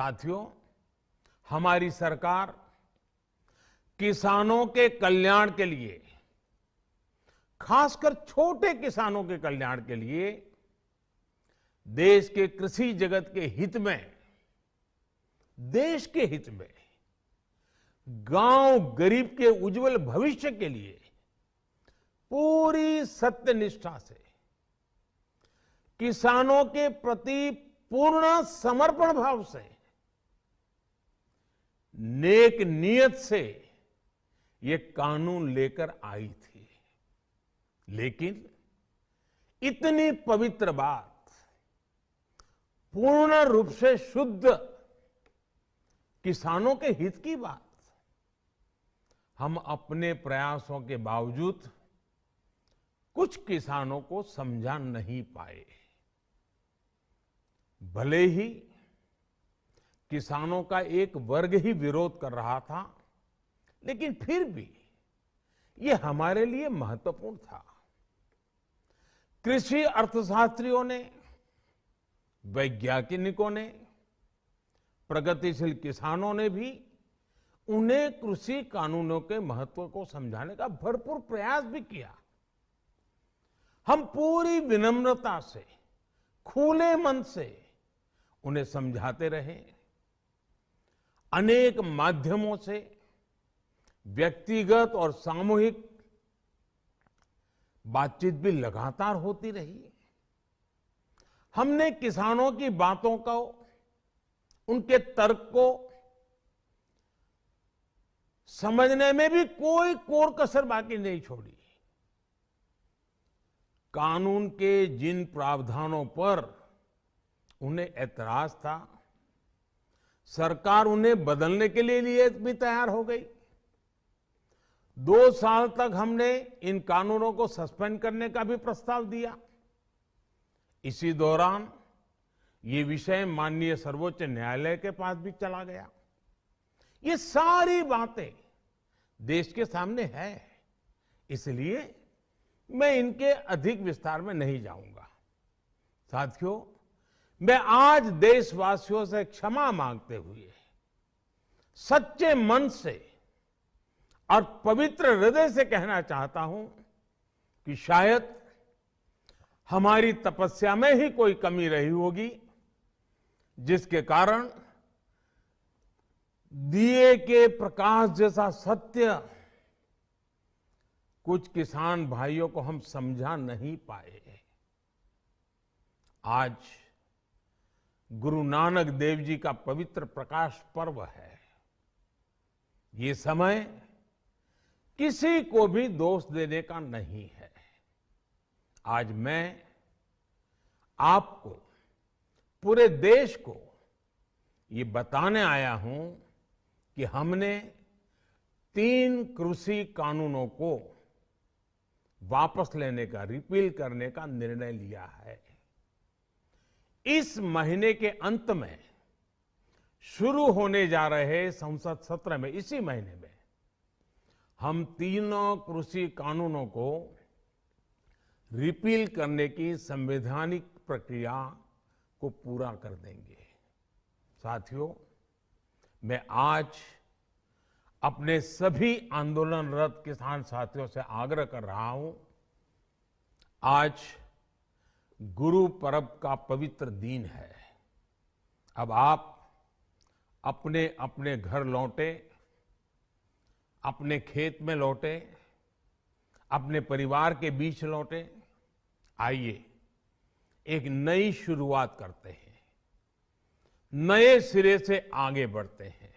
साथियों, हमारी सरकार किसानों के कल्याण के लिए, खासकर छोटे किसानों के कल्याण के लिए देश के कृषि जगत के हित में, देश के हित में, गांव गरीब के उज्जवल भविष्य के लिए पूरी सत्यनिष्ठा से, किसानों के प्रति पूर्ण समर्पण भाव से, नेक नियत से ये कानून लेकर आई थी। लेकिन इतनी पवित्र बात, पूर्ण रूप से शुद्ध किसानों के हित की बात, हम अपने प्रयासों के बावजूद कुछ किसानों को समझा नहीं पाए। भले ही किसानों का एक वर्ग ही विरोध कर रहा था, लेकिन फिर भी ये हमारे लिए महत्वपूर्ण था। कृषि अर्थशास्त्रियों ने, वैज्ञानिकों ने, प्रगतिशील किसानों ने भी उन्हें कृषि कानूनों के महत्व को समझाने का भरपूर प्रयास भी किया। हम पूरी विनम्रता से, खुले मन से उन्हें समझाते रहे। अनेक माध्यमों से व्यक्तिगत और सामूहिक बातचीत भी लगातार होती रही। हमने किसानों की बातों को, उनके तर्क को समझने में भी कोई कोर कसर बाकी नहीं छोड़ी। कानून के जिन प्रावधानों पर उन्हें ऐतराज था, सरकार उन्हें बदलने के लिए भी तैयार हो गई। 2 साल तक हमने इन कानूनों को सस्पेंड करने का भी प्रस्ताव दिया। इसी दौरान ये विषय माननीय सर्वोच्च न्यायालय के पास भी चला गया। ये सारी बातें देश के सामने है, इसलिए मैं इनके अधिक विस्तार में नहीं जाऊंगा। साथियों, मैं आज देशवासियों से क्षमा मांगते हुए सच्चे मन से और पवित्र हृदय से कहना चाहता हूं कि शायद हमारी तपस्या में ही कोई कमी रही होगी, जिसके कारण दिए के प्रकाश जैसा सत्य कुछ किसान भाइयों को हम समझा नहीं पाए। आज गुरु नानक देव जी का पवित्र प्रकाश पर्व है। ये समय किसी को भी दोष देने का नहीं है। आज मैं आपको, पूरे देश को ये बताने आया हूं कि हमने 3 कृषि कानूनों को वापस लेने का, रिपील करने का निर्णय लिया है। इस महीने के अंत में शुरू होने जा रहे संसद सत्र में, इसी महीने में, हम 3 कृषि कानूनों को रिपील करने की संवैधानिक प्रक्रिया को पूरा कर देंगे। साथियों, मैं आज अपने सभी आंदोलनरत किसान साथियों से आग्रह कर रहा हूं, आज गुरु पर्व का पवित्र दिन है। अब आप अपने अपने घर लौटे, अपने खेत में लौटे, अपने परिवार के बीच लौटे। आइए एक नई शुरुआत करते हैं, नए सिरे से आगे बढ़ते हैं।